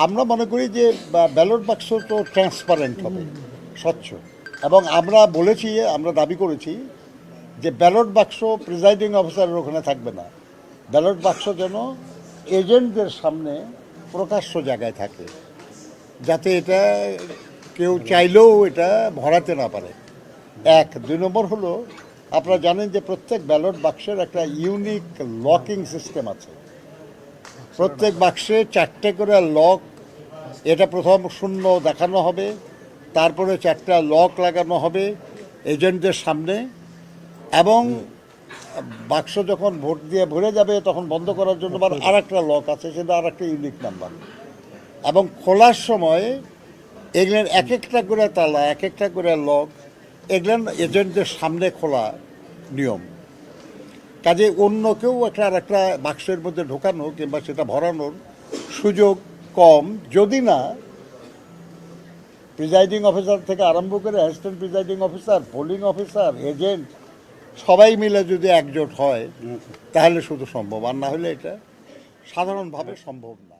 আমরা মনে করি যে ব্যালট বাক্স তো ট্রান্সপারেন্ট হবে, স্বচ্ছ, এবং আমরা বলেছি, আমরা দাবি করেছি যে ব্যালট বাক্স প্রিজাইডিং অফিসারের ওখানে থাকবে না, ব্যালট বাক্স যেন এজেন্টদের সামনে প্রকাশ্য জায়গায় থাকে, যাতে এটা কেউ চাইলেও এটা ভরাতে না পারে। এক, 2 নম্বর হলো, আপনারা জানেন যে প্রত্যেক ব্যালট বাক্সের একটা ইউনিক লকিং সিস্টেম আছে। প্রত্যেক বাক্সে 4টে করে লক, এটা প্রথম 0 দেখানো হবে, তারপরে 4টা লক লাগানো হবে এজেন্টদের সামনে, এবং বাক্স যখন ভোট দিয়ে ভরে যাবে তখন বন্ধ করার জন্য আর একটা লক আছে, সেটা আর একটা ইউনিক নাম্বার। এবং খোলার সময় এগুলোর এক একটা করে তালা, এক একটা করে লক, এগুলো এজেন্টদের সামনে খোলা নিয়ম। কাজে অন্য কেউ আর একটা বাক্সের মধ্যে ঢোকানো কিংবা সেটা ভরানোর সুযোগ কম, যদি না প্রিজাইডিং অফিসার থেকে আরম্ভ করে assistant presiding officer, polling officer, agent সবাই মিলে যদি একজোট হয় তাহলে শুধু সম্ভব, আর না হলে এটা সাধারণভাবে সম্ভব না।